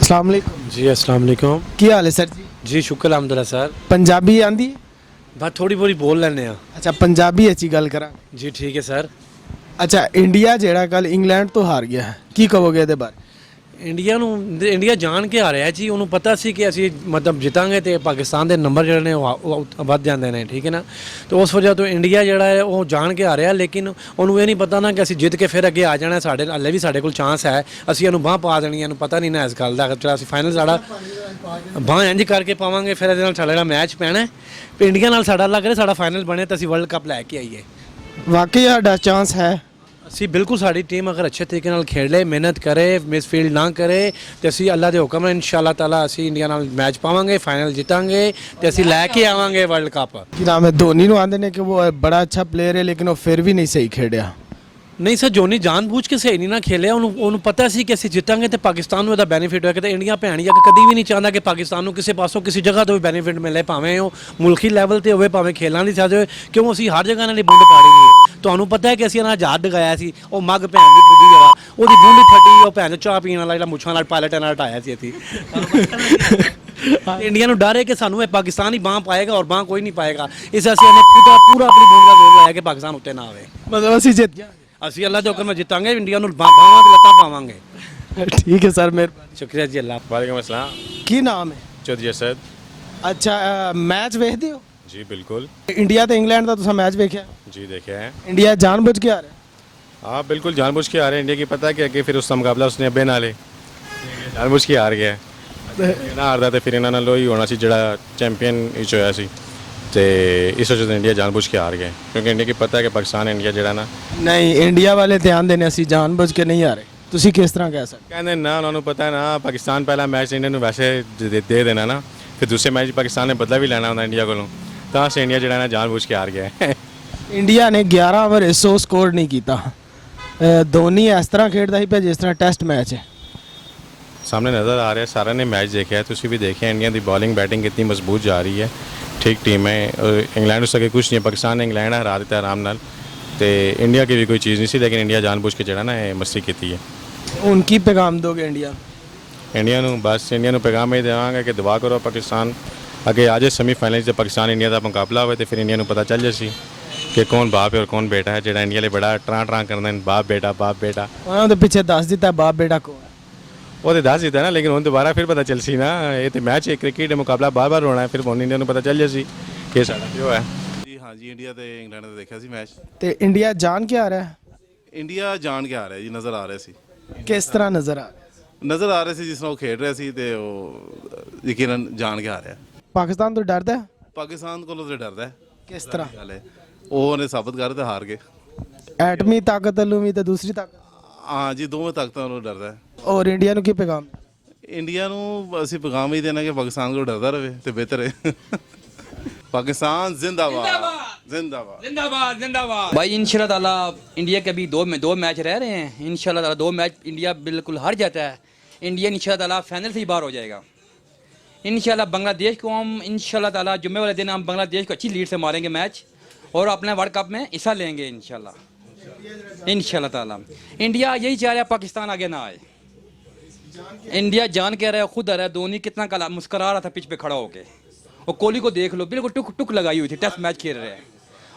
अस्सलाम वालेकुम जी अस्सलाम वालेकुम। की हाल है सर जी? जी शुक्र अलहमदुल्ला सर। पंजाबी आंदी है? बस थोड़ी बोरी बोल लेने हैं। अच्छा पंजाबी अच्छी गल करा। जी ठीक है सर। अच्छा इंडिया ਜਿਹੜਾ ਕੱਲ ਇੰਗਲੈਂਡ ਤੋਂ ਹਾਰ ਗਿਆ ਹੈ ਕੀ ਕਹੋਗੇ ਇਹਦੇ ਬਾਰੇ? ਇੰਡੀਆ ਜਾਣ ਕੇ ਆ ਰਿਹਾ ਜੀ, ਉਹਨੂੰ ਪਤਾ ਸੀ ਕਿ ਅਸੀਂ ਮਤਲਬ ਜਿੱਤਾਂਗੇ ਤੇ ਪਾਕਿਸਤਾਨ ਦੇ ਨੰਬਰ ਜਿਹੜੇ ਨੇ ਉਹ ਵੱਧ ਜਾਂਦੇ ਨੇ, ਠੀਕ ਹੈ ਨਾ। ਤੇ ਉਸ ਵਜ੍ਹਾ ਤੋਂ ਇੰਡੀਆ ਜਿਹੜਾ ਹੈ ਉਹ ਜਾਣ ਕੇ ਆ ਰਿਹਾ, ਲੇਕਿਨ ਉਹਨੂੰ ਇਹ ਨਹੀਂ ਪਤਾ ਨਾ ਕਿ ਅਸੀਂ ਜਿੱਤ ਕੇ ਫਿਰ ਅੱਗੇ ਆ ਜਾਣਾ। ਸਾਡੇ ਹਲੇ ਵੀ ਸਾਡੇ ਕੋਲ ਚਾਂਸ ਹੈ, ਅਸੀਂ ਇਹਨੂੰ ਬਾਂਹ ਪਾ ਦੇਣੀ, ਇਹਨੂੰ ਪਤਾ ਨਹੀਂ ਨਾ ਇਸ ਗੱਲ ਦਾ। ਜਿਹੜਾ ਅਸੀਂ ਫਾਈਨਲ ਸਾਡਾ ਬਾਂਹ ਇੰਜ ਕਰਕੇ ਪਾਵਾਂਗੇ, ਫਿਰ ਇਹਦੇ ਨਾਲ ਸਾਡਾ ਜਿਹੜਾ ਮੈਚ ਪੈਣਾ ਇੰਡੀਆ ਨਾਲ ਸਾਡਾ ਲੱਗ ਰਿਹਾ ਸਾਡਾ ਫਾਈਨਲ ਬਣੇ ਤਾਂ ਅਸੀਂ ਵਰਲਡ ਕੱਪ ਲੈ ਕੇ ਆਈਏ। ਵਾਕਈ ਸਾਡਾ ਚਾਂਸ ਹੈ। ਅਸੀਂ ਬਿਲਕੁਲ ਸਾਡੀ ਟੀਮ ਅਗਰ ਅੱਛੇ ਤਰੀਕੇ ਨਾਲ ਖੇਡ ਲੇ, ਮਿਹਨਤ ਕਰੇ, ਮਿਸਫੀਲਡ ਨਾ ਕਰੇ ਤੇ ਅਸੀਂ ਅੱਲਾ ਦੇ ਹੁਕਮ ਨਾਲ ਇਨਸ਼ਾਅੱਲਾ ਤਾਲਾ ਅਸੀਂ ਇੰਡੀਆ ਨਾਲ ਮੈਚ ਪਾਵਾਂਗੇ, ਫਾਈਨਲ ਜਿੱਤਾਂਗੇ ਤੇ ਅਸੀਂ ਲੈ ਕੇ ਆਵਾਂਗੇ ਵਰਲਡ ਕੱਪ। ਕੀ ਨਾਮ ਹੈ ਧੋਨੀ ਨੂੰ ਆਂਦੇ ਨੇ ਕਿ ਉਹ ਬੜਾ ਅੱਛਾ ਪਲੇਅਰ ਹੈ ਲੇਕਿਨ ਉਹ ਫਿਰ ਵੀ ਨਹੀਂ ਸਹੀ ਖੇਡਿਆ। ਨਹੀਂ ਸਰ, ਜੋਨੀ ਜਾਣਬੁੱਝ ਕੇ ਸਹੀ ਨਹੀਂ ਨਾ ਖੇਲਿਆ। ਉਹਨੂੰ ਪਤਾ ਸੀ ਕਿ ਅਸੀਂ ਜਿੱਤਾਂਗੇ ਤੇ ਪਾਕਿਸਤਾਨ ਨੂੰ ਇਹਦਾ ਬੈਨੀਫਿਟ ਹੋਏਗਾ ਤੇ ਇੰਡੀਆ ਭੈਣ ਜਾ ਕੇ ਕਦੀ ਵੀ ਨਹੀਂ ਚਾਹੁੰਦਾ ਕਿ ਪਾਕਿਸਤਾਨ ਨੂੰ ਕਿਸੇ ਪਾਸੋਂ ਕਿਸੇ ਜਗ੍ਹਾ ਤੋਂ ਵੀ ਬੈਨੀਫਿਟ ਮਿਲੇ, ਭਾਵੇਂ ਉਹ ਮੁਲਕੀ ਲੈਵਲ ਤੇ ਹੋਵੇ ਭਾਵੇਂ ਖੇਲਾਂ ਦੀ ਸਾਜ ਹੋਵੇ, ਕਿਉਂ ਅਸੀਂ ਹਰ ਜਗ੍ਹਾ ਨਾਲ ਬੁੰਡ ਪਾੜੀ ਦੀ। ਤੁਹਾਨੂੰ ਪਤਾ ਹੈ ਕਿ ਅਸੀਂ ਇਹਨਾਂ ਜਹਾਜ਼ ਡਗਾਇਆ ਸੀ, ਉਹ ਮੱਗ ਭੈਣ ਦੀ ਬੁੱਢੀ ਜਗ੍ਹਾ ਉਹਦੀ ਬੁੰਡੀ ਫਟੀ, ਉਹ ਭੈਣ ਚਾਹ ਪੀਣ ਵਾਲਾ ਜਿਹੜਾ ਮੁੱਛਾਂ ਨਾਲ ਪਾਇਲਟ ਨਾਲ ਹਟਾਇਆ ਸੀ ਅਸੀਂ। ਇੰਡੀਆ ਨੂੰ ਡਰ ਹੈ ਕਿ ਸਾਨੂੰ ਇਹ ਪਾਕਿਸਤਾਨ ਹੀ ਬਾਂਹ ਪਾਏਗਾ ਔਰ ਬਾਂਹ ਕੋਈ ਨਹੀਂ ਪਾਏਗਾ, ਇਸ ਅਸੀਂ ਇਹਨੇ ਪੂਰਾ ਆਪਣੀ ਬੂੰਦ ਦਾ ਜ਼ੋਰ ਲਾਇਆ ਕਿ ਪਾਕਿਸਤਾਨ ਉੱਤੇ ਨਾ ਆਵੇ। ਮਤਲਬ ਅਸੀਂ ਜਿੱਤ ਜਾਵਾਂਗੇ। ਅਸੀਂ ਅੱਲਾ ਦੇ ਹੁਕਮ ਨਾਲ ਜਿੱਤਾਂਗੇ, ਇੰਡੀਆ ਨੂੰ ਬਾਹਾਂ ਤੇ ਲੱਤਾਂ ਪਾਵਾਂਗੇ। ਠੀਕ ਹੈ ਸਰ, ਮਿਹਰਬਾਨੀ। ਸ਼ੁਕਰੀਆ ਜੀ। ਅੱਲਾ वालेकुम अस्सलाम। ਕੀ ਨਾਮ ਹੈ? चौधरी असद। ਅੱਛਾ ਮੈਚ ਵੇਖਦੇ ਹੋ? जी बिल्कुल। ਇੰਡੀਆ ਤੇ ਇੰਗਲੈਂਡ ਦਾ ਤੁਸੀਂ ਮੈਚ ਵੇਖਿਆ? जी देखे हैं। ਇੰਡੀਆ ਜਾਣਬੁੱਝ ਕੇ ਆ ਰਿਹਾ। हाँ बिल्कुल जानबूझ के आ रहे हैं। इंडिया की पता है कि अगे फिर उसका मुकाबला उसने अबे ना ले, जानबूझ के हार गया है ना। हारदा तो फिर इन्होंने लो ही होना सी जड़ा चैंपियन इच होया सी ते इस वजह से इंडिया जानबूझ के हार गए, क्योंकि इंडिया की पता है कि पाकिस्तान इंडिया जड़ा ना ਨਹੀਂ ਇੰਡੀਆ ਵਾਲੇ ਧਿਆਨ ਦੇਣੇ ਅਸੀਂ ਜਾਣਬੁੱਝ ਕੇ ਨਹੀਂ ਆ ਰਹੇ। ਤੁਸੀਂ ਕਿਸ ਤਰ੍ਹਾਂ ਕਹਿ ਸਕਦੇ? कहते ना उन्होंने पता है ना पाकिस्तान पहला मैच इंडिया ਨੂੰ वैसे दे देना ना, फिर दूसरे मैच पाकिस्तान ने बदला भी लेना होंदा इंडिया कोलों, ਤਾਂ से इंडिया जड़ा ना जानबूझ के हार गया है। ਇੰਡੀਆ ਨੇ 11 ਓਵਰ 100 ਸਕੋਰ ਨਹੀਂ ਕੀਤਾ। ਧੋਨੀ ਇਸ ਤਰ੍ਹਾਂ ਖੇਡਦਾ ਸੀ ਪਿਆ ਜਿਸ ਤਰ੍ਹਾਂ ਟੈਸਟ ਮੈਚ ਹੈ। सामने नज़र आ रहा है, सारा ने मैच देखा है, तुसी भी देखे इंडिया की बॉलिंग बैटिंग कितनी मजबूत जा रही है, ठीक टीम है। इंग्लैंड उस अगे कुछ नहीं है, पाकिस्तान ने इंग्लैंड हरा दिता आराम नाल, ते इंडिया की भी कोई चीज़ नहीं सी, लेकिन इंडिया जानबूझ के जड़ा ना मस्ती की है। ਹੁਣ ਕੀ ਪੈगाम ਦੋਗੇ ਇੰਡੀਆ ਨੂੰ? इंडिया नूं बस इंडिया नूं पैगाम ये देवांगे कि दुआ करो पाकिस्तान अगे आ जाए सेमीफाइनल से, पाकिस्तान इंडिया का मुकाबला हो तो फिर इंडिया नूं पता चल जाए कि कौन बाप है और कौन बेटा है। जेड़ा इंडिया लिए बड़ा ट्रां करते हैं बाप बेटा ਉਹਨਾਂ ਦੇ ਪਿੱਛੇ ਦੱਸ ਦਿੱਤਾ ਬਾਪ ਬੇਟਾ ਕੌਣ ਹੈ। वो तो दस देता ना, लेकिन हम दोबारा फिर पता चल सी ना, ये तो मैच है क्रिकेट है, मुकाबला बार बार होना है, फिर इंडिया नूं पता चल जाए कि साडा जो है। ਜੀ ਹਾਂ ਜੀ, ਇੰਡੀਆ ਤੇ ਇੰਗਲੈਂਡ ਦਾ ਦੇਖਿਆ ਸੀ ਮੈਚ। ਤੇ ਇੰਡੀਆ ਜਾਣ ਕੇ ਆ ਰਿਹਾ ਹੈ? ਇੰਡੀਆ ਜਾਣ ਕੇ ਆ ਰਿਹਾ ਜੀ, ਨਜ਼ਰ ਆ ਰਿਹਾ ਸੀ। ਕਿਸ ਤਰ੍ਹਾਂ ਨਜ਼ਰ ਆ ਰਿਹਾ? ਨਜ਼ਰ ਆ ਰਿਹਾ ਸੀ ਜਿਸ ਤਰ੍ਹਾਂ ਉਹ ਖੇਡ ਰਿਹਾ ਸੀ ਤੇ ਉਹ ਯਕੀਨਨ ਜਾਣ ਕੇ ਆ ਰਿਹਾ। ਪਾਕਿਸਤਾਨ ਤੋਂ ਡਰਦਾ ਹੈ? ਪਾਕਿਸਤਾਨ ਕੋਲੋਂ ਤੇ ਡਰਦਾ ਹੈ। ਕਿਸ ਤਰ੍ਹਾਂ? ਗੱਲ ਹੈ ਉਹਨੇ ਸਾਬਤ ਕਰ ਤੇ ਹਾਰ ਗਏ। ਐਟਮੀ ਤਾਕਤ ਵੱਲੋਂ ਵੀ ਤੇ ਦੂਸਰੀ ਤਾਕਤ ਹਾਂ ਜੀ, ਦੋਵੇਂ ਤਾਕਤਾਂ ਨੂੰ ਡਰਦਾ ਹੈ। ਔਰ ਇੰਡੀਆ ਨੂੰ ਕੀ ਪੈगाम? ਇੰਡੀਆ ਨੂੰ ਅਸੀਂ ਪੈਗਾਮ ਹੀ ਦੇਣਾ ਕਿ ਪਾਕਿਸਤਾਨ ਕੋਲ ਡਰਦਾ ਰਹੇ ਤੇ ਬਿਹਤਰ ਹੈ। पाकिस्तान जिंदाबाद जिंदाबाद जिंदाबाद जिंदाबाद। भाई इंशाल्लाह ताला इंडिया के भी दो मैच रह रहे हैं। इंशाल्लाह ताला 2 मैच इंडिया बिल्कुल हार जाता है, इंडिया इंशाल्लाह ताला फाइनल से ही बाहर हो जाएगा। इंशाल्लाह बांग्लादेश को हम इंशाल्लाह ताला जुम्मे वाले दिन हम बांग्लादेश को अच्छी लीड से मारेंगे मैच और अपने वर्ल्ड कप में हिस्सा लेंगे इंशाल्लाह ताला। इंडिया यही चाह रहा है पाकिस्तान आगे ना आए। इंडिया जान के रहा है, खुद आ रहा है। धोनी कितना कल मुस्करा रहा था पिच पे खड़ा होके, और कोहली को देख लो बिल्कुल टुक लगाई हुई थी, टेस्ट मैच खेल रहे हैं।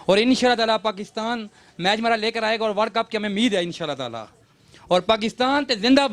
और इंशाल्लाह ताला पाकिस्तान मैच हमारा लेकर आएगा और वर्ल्ड कप की हमें उम्मीद है इंशाल्लाह ताला। और पाकिस्तान ते जिंदाबाद।